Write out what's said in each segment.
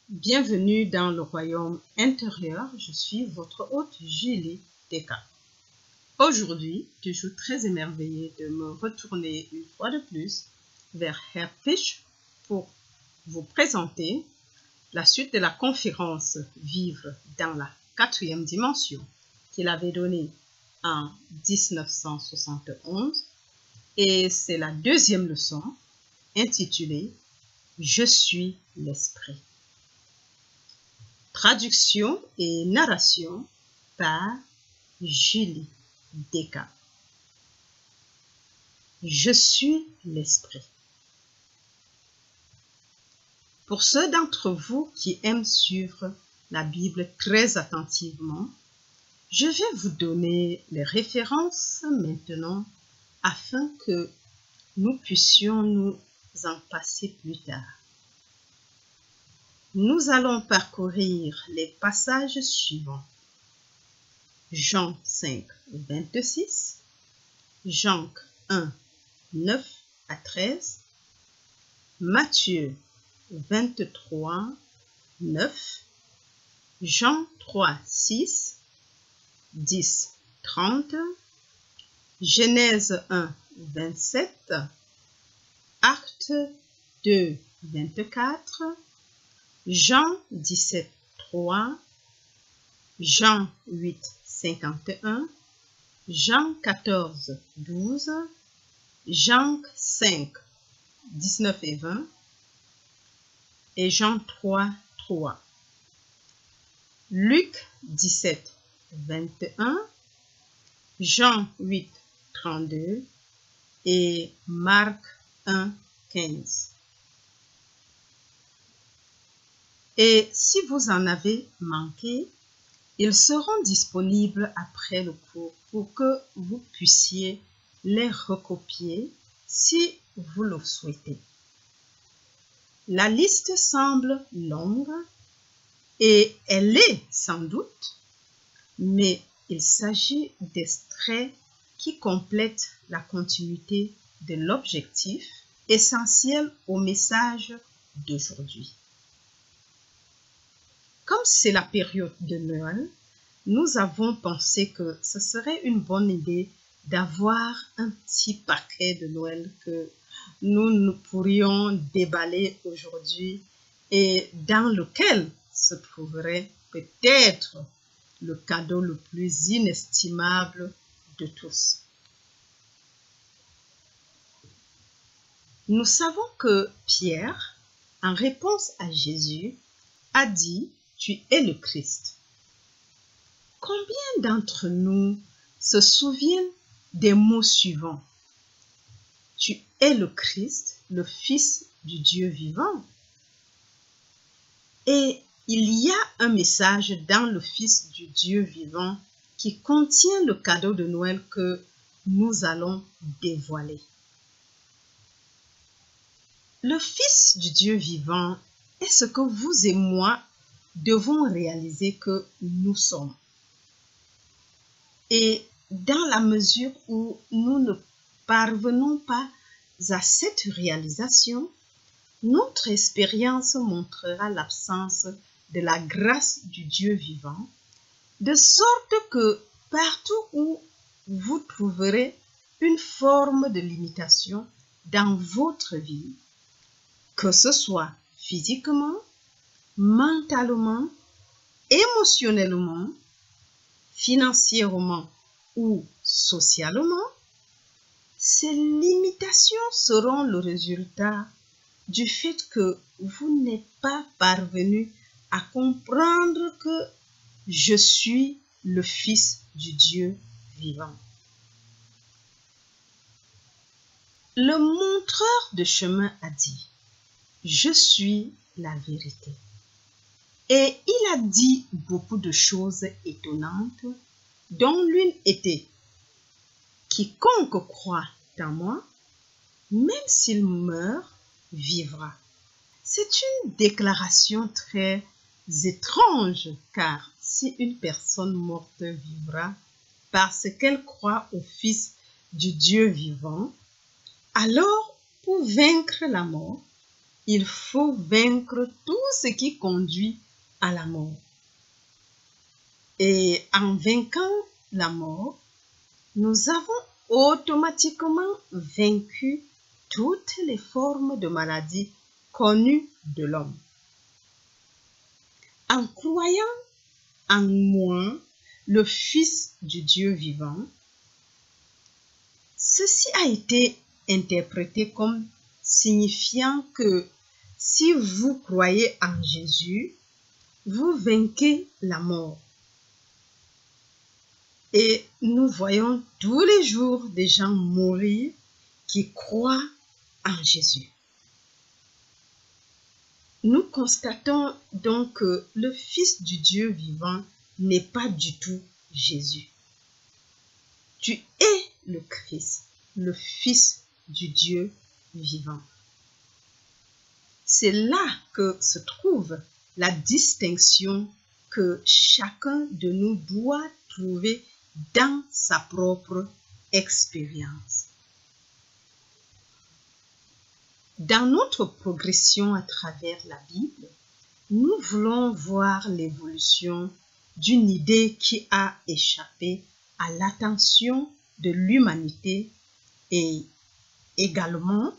Bienvenue dans le royaume intérieur, je suis votre hôte Julie Deka. Aujourd'hui, je suis très émerveillée de me retourner une fois de plus vers Herr Fisch pour vous présenter la suite de la conférence Vivre dans la quatrième dimension qu'il avait donnée en 1971 et c'est la deuxième leçon intitulée Je suis l'esprit. Traduction et narration par Julie Deka. Je suis l'esprit. Pour ceux d'entre vous qui aiment suivre la Bible très attentivement, je vais vous donner les références maintenant afin que nous puissions nous en passer plus tard. Nous allons parcourir les passages suivants. Jean 5, 26, Jean 1, 9 à 13, Matthieu 23, 9, Jean 3, 6, 10, 30, Genèse 1, 27, Actes 2, 24, Jean 17, 3, Jean 8, 51, Jean 14, 12, Jean 5, 19 et 20, et Jean 3, 3. Luc 17, 21, Jean 8, 32 et Marc 1, 15. Et si vous en avez manqué, ils seront disponibles après le cours pour que vous puissiez les recopier si vous le souhaitez. La liste semble longue et elle est sans doute, mais il s'agit d'extraits qui complètent la continuité de l'objectif essentiel au message d'aujourd'hui. Comme c'est la période de Noël, nous avons pensé que ce serait une bonne idée d'avoir un petit paquet de Noël que nous pourrions déballer aujourd'hui et dans lequel se trouverait peut-être le cadeau le plus inestimable de tous. Nous savons que Pierre, en réponse à Jésus, a dit « Tu es le Christ ». Combien d'entre nous se souviennent des mots suivants? Tu es le Christ, le Fils du Dieu vivant. Et il y a un message dans le Fils du Dieu vivant qui contient le cadeau de Noël que nous allons dévoiler. Le Fils du Dieu vivant est ce que vous et moi devons réaliser que nous sommes. Et dans la mesure où nous ne parvenons pas à cette réalisation, notre expérience montrera l'absence de la grâce du Dieu vivant, de sorte que partout où vous trouverez une forme de limitation dans votre vie, que ce soit physiquement, mentalement, émotionnellement, financièrement ou socialement, ces limitations seront le résultat du fait que vous n'êtes pas parvenu à comprendre que je suis le Fils du Dieu vivant. Le montreur de chemin a dit « Je suis la vérité ». Et il a dit beaucoup de choses étonnantes, dont l'une était « Quiconque croit en moi, même s'il meurt, vivra ». C'est une déclaration très étrange, car si une personne morte vivra parce qu'elle croit au Fils du Dieu vivant, alors pour vaincre la mort, il faut vaincre tous ce qui conduit à la mort. Et en vainquant la mort, nous avons automatiquement vaincu toutes les formes de maladies connues de l'homme. En croyant en moi, le Fils du Dieu vivant, ceci a été interprété comme signifiant que si vous croyez en Jésus, vous vainquez la mort. Et nous voyons tous les jours des gens mourir qui croient en Jésus. Nous constatons donc que le Fils du Dieu vivant n'est pas du tout Jésus. Tu es le Christ, le Fils du Dieu vivant. C'est là que se trouve la distinction que chacun de nous doit trouver dans sa propre expérience. Dans notre progression à travers la Bible, nous voulons voir l'évolution d'une idée qui a échappé à l'attention de l'humanité et également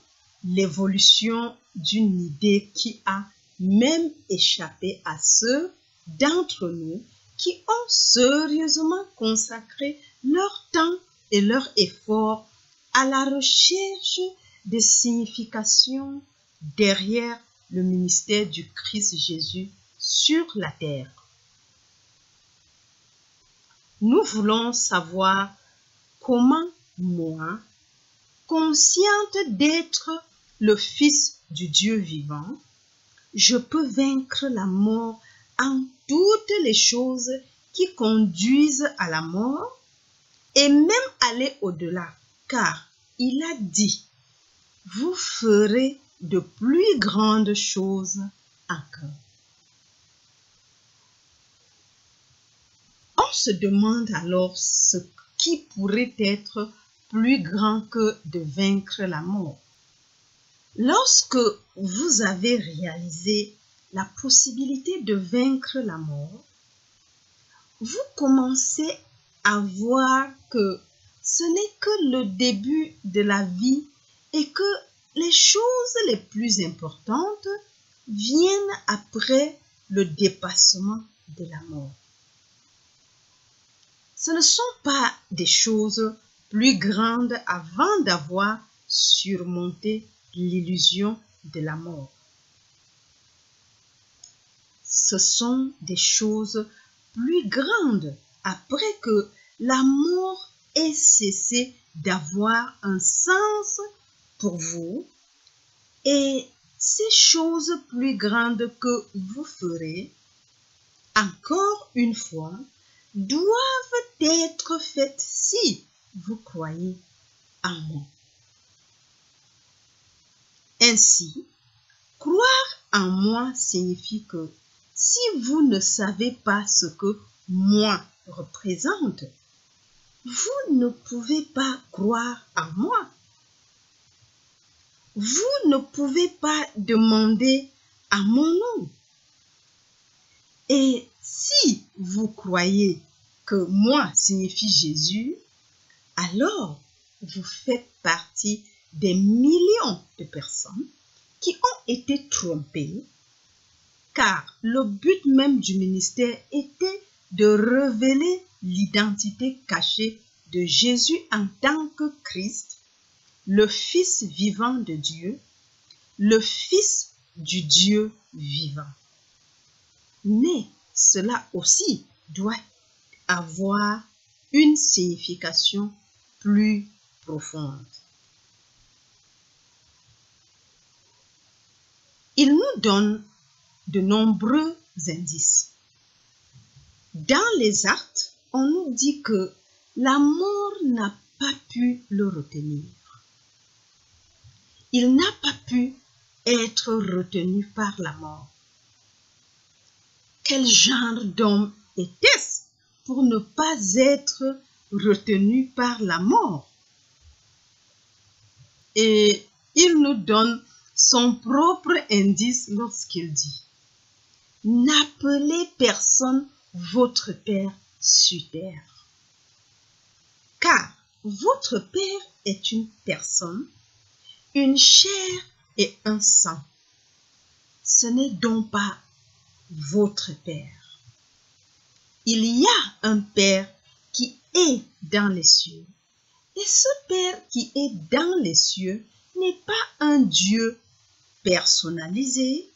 l'évolution d'une idée qui a même échappé à ceux d'entre nous qui ont sérieusement consacré leur temps et leur effort à la recherche des significations derrière le ministère du Christ Jésus sur la terre. Nous voulons savoir comment moi, consciente d'être le Fils du Dieu vivant, je peux vaincre la mort en toutes les choses qui conduisent à la mort et même aller au-delà, car il a dit, vous ferez de plus grandes choses encore. On se demande alors ce qui pourrait être plus grand que de vaincre la mort. Lorsque vous avez réalisé la possibilité de vaincre la mort, vous commencez à voir que ce n'est que le début de la vie et que les choses les plus importantes viennent après le dépassement de la mort. Ce ne sont pas des choses plus grandes avant d'avoir surmonté l'illusion de la mort. Ce sont des choses plus grandes après que la mort ait cessé d'avoir un sens pour vous et ces choses plus grandes que vous ferez, encore une fois, doivent être faites si vous croyez en moi. Ainsi, croire en moi signifie que si vous ne savez pas ce que moi représente, vous ne pouvez pas croire en moi. Vous ne pouvez pas demander à mon nom. Et si vous croyez que moi signifie Jésus, alors vous faites partie des millions de personnes qui ont été trompées, car le but même du ministère était de révéler l'identité cachée de Jésus en tant que Christ, le Fils vivant de Dieu, le Fils du Dieu vivant. Mais cela aussi doit avoir une signification plus profonde. Il nous donne de nombreux indices. Dans les Actes, on nous dit que la mort n'a pas pu le retenir. Il n'a pas pu être retenu par la mort. Quel genre d'homme était-ce pour ne pas être retenu par la mort? Et il nous donne son propre indice lorsqu'il dit n'appelez personne votre Père sur terre. Car votre Père est une personne, une chair et un sang. Ce n'est donc pas votre Père. Il y a un Père qui est dans les cieux. Et ce Père qui est dans les cieux n'est pas un Dieu personnalisé,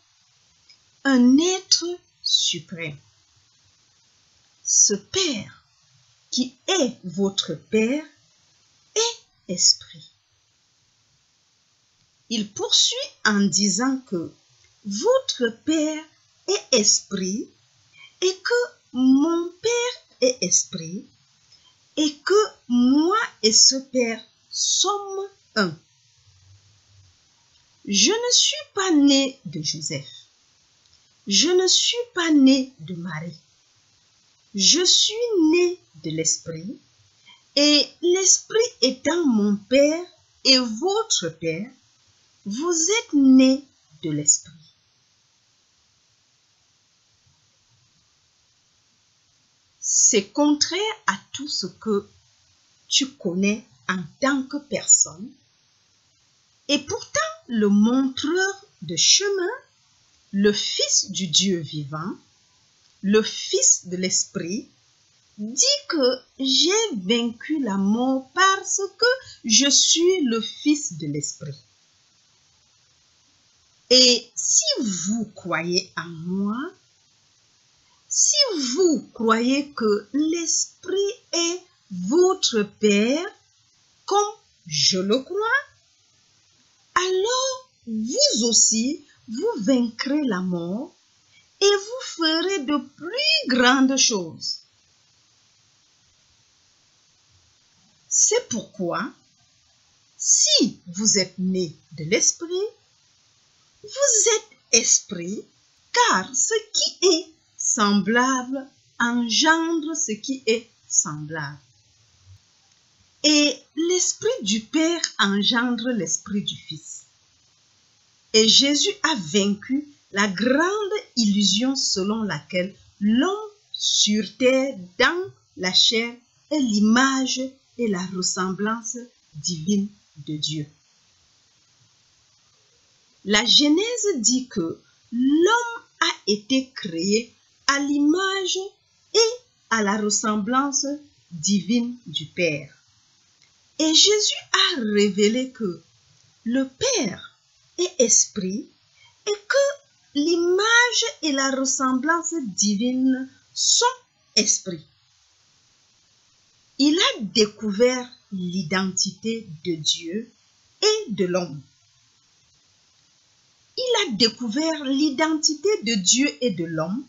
un être suprême. Ce Père qui est votre Père est esprit. Il poursuit en disant que votre Père est esprit et que mon Père est esprit et que moi et ce Père sommes un. Je ne suis pas né de Joseph. Je ne suis pas né de Marie. Je suis né de l'Esprit et l'Esprit étant mon Père et votre Père, vous êtes nés de l'Esprit. C'est contraire à tout ce que tu connais en tant que personne. Et pourtant, le montreur de chemin, le Fils du Dieu vivant, le Fils de l'Esprit, dit que j'ai vaincu la mort parce que je suis le Fils de l'Esprit. Et si vous croyez en moi, si vous croyez que l'Esprit est votre Père, comme je le crois, alors vous aussi, vous vaincrez la mort et vous ferez de plus grandes choses. C'est pourquoi, si vous êtes nés de l'Esprit, vous êtes esprit, car ce qui est semblable engendre ce qui est semblable. Et l'Esprit du Père engendre l'Esprit du Fils. Et Jésus a vaincu la grande illusion selon laquelle l'homme sur terre dans la chair est l'image et la ressemblance divine de Dieu. La Genèse dit que l'homme a été créé à l'image et à la ressemblance divine du Père. Et Jésus a révélé que le Père est esprit et que l'image et la ressemblance divine sont esprit. Il a découvert l'identité de Dieu et de l'homme. Il a découvert l'identité de Dieu et de l'homme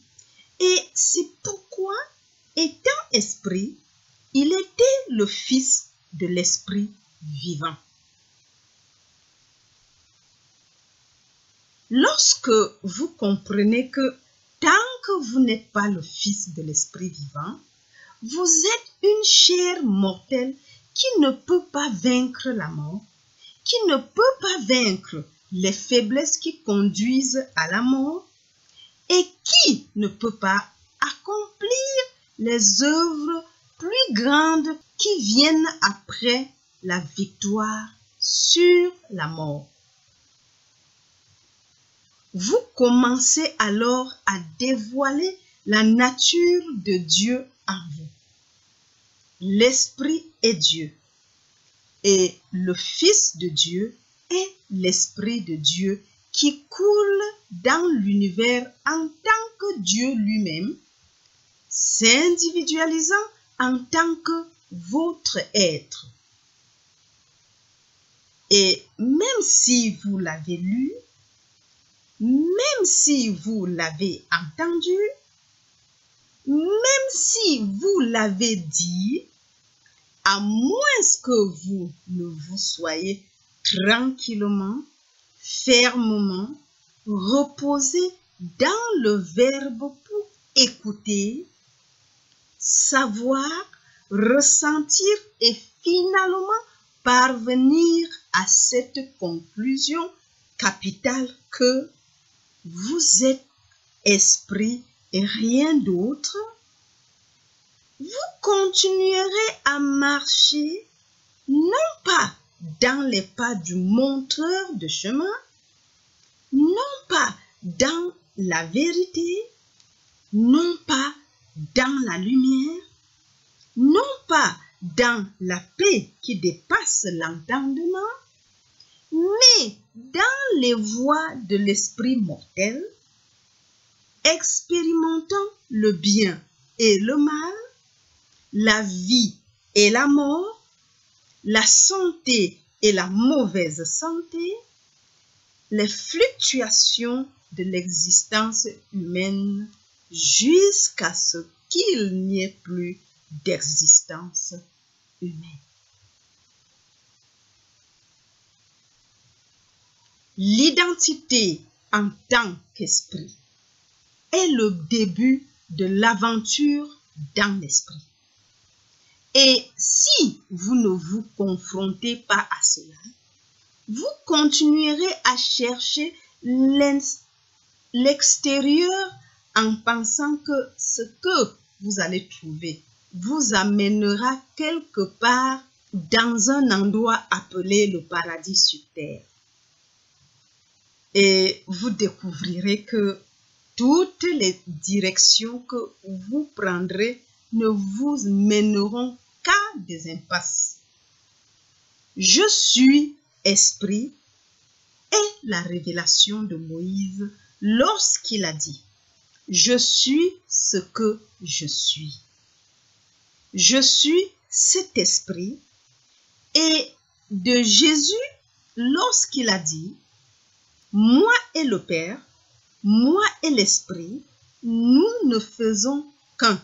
et c'est pourquoi, étant esprit, il était le Fils de l'Esprit vivant. Lorsque vous comprenez que tant que vous n'êtes pas le Fils de l'Esprit vivant, vous êtes une chair mortelle qui ne peut pas vaincre la mort, qui ne peut pas vaincre les faiblesses qui conduisent à la mort et qui ne peut pas accomplir les œuvres plus grandes qui viennent après la victoire sur la mort. Vous commencez alors à dévoiler la nature de Dieu en vous. L'Esprit est Dieu et le Fils de Dieu est l'Esprit de Dieu qui coule dans l'univers en tant que Dieu lui-même, s'individualisant en tant que votre être. Et même si vous l'avez lu, même si vous l'avez entendu, même si vous l'avez dit, à moins que vous ne vous soyez tranquillement, fermement reposé dans le Verbe pour écouter, savoir, ressentir et finalement parvenir à cette conclusion capitale que vous êtes esprit et rien d'autre, vous continuerez à marcher non pas dans les pas du montreur de chemin, non pas dans la vérité, non pas dans la lumière, non pas dans la paix qui dépasse l'entendement, mais dans les voies de l'esprit mortel, expérimentant le bien et le mal, la vie et la mort, la santé et la mauvaise santé, les fluctuations de l'existence humaine jusqu'à ce qu'il n'y ait plus d'existence humaine. L'identité en tant qu'esprit est le début de l'aventure dans l'esprit. Et si vous ne vous confrontez pas à cela, vous continuerez à chercher l'extérieur en pensant que ce que vous allez trouver vous amènera quelque part dans un endroit appelé le paradis sur terre. Et vous découvrirez que toutes les directions que vous prendrez ne vous mèneront qu'à des impasses. Je suis esprit est la révélation de Moïse lorsqu'il a dit « Je suis ce que je suis ». Je suis cet esprit, et de Jésus lorsqu'il a dit « Moi et le Père, moi et l'Esprit, nous ne faisons qu'un ».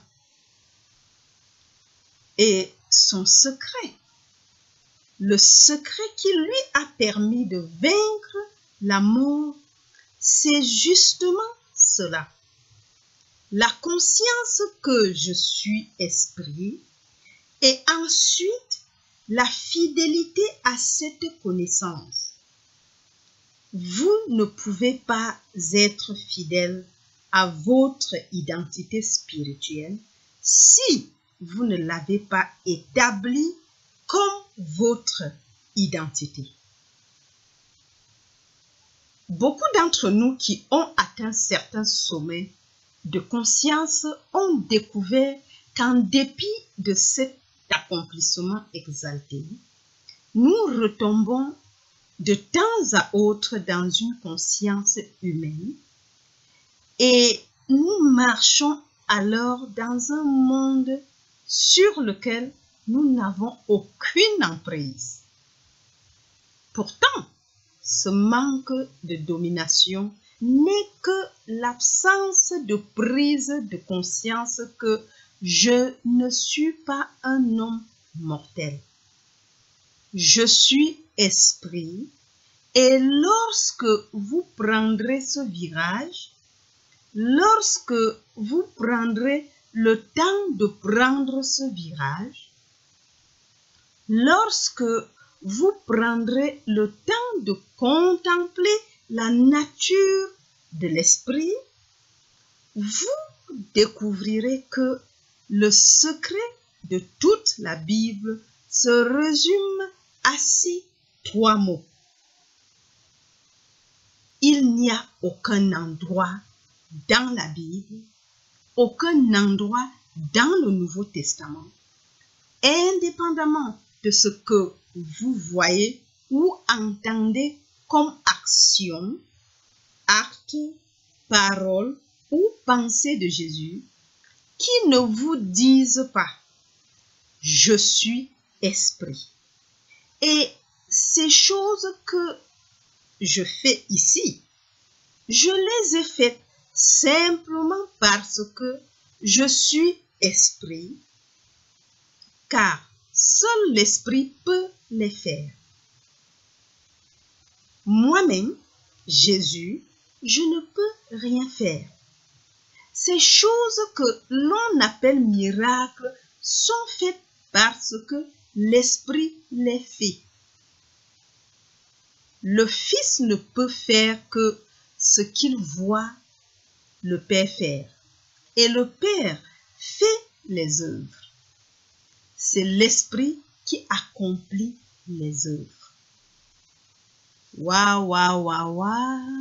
Et son secret, le secret qui lui a permis de vaincre la mort, c'est justement cela. La conscience que je suis esprit et ensuite la fidélité à cette connaissance. Vous ne pouvez pas être fidèle à votre identité spirituelle si vous ne l'avez pas établie comme votre identité. Beaucoup d'entre nous qui ont atteint certains sommets de conscience ont découvert qu'en dépit de cet accomplissement exalté, nous retombons de temps à autre dans une conscience humaine et nous marchons alors dans un monde sur lequel nous n'avons aucune emprise. Pourtant, ce manque de domination n'est que l'absence de prise de conscience que je ne suis pas un homme mortel. Je suis esprit, et lorsque vous prendrez ce virage, lorsque vous prendrez le temps de prendre ce virage, lorsque vous prendrez le temps de contempler la nature de l'esprit, vous découvrirez que le secret de toute la Bible se résume à ces 3 mots. Il n'y a aucun endroit dans la Bible, aucun endroit dans le Nouveau Testament, indépendamment de ce que vous voyez ou entendez comme action, acte, parole ou pensée de Jésus, qui ne vous disent pas « Je suis esprit ». Et ces choses que je fais ici, je les ai faites simplement parce que je suis esprit, car seul l'esprit peut les faire. Moi-même, Jésus, je ne peux rien faire. Ces choses que l'on appelle miracles sont faites parce que l'esprit les fait. Le Fils ne peut faire que ce qu'il voit le Père faire et le Père fait les œuvres. C'est l'Esprit qui accomplit les œuvres. Waouh, waouh, waouh, waouh.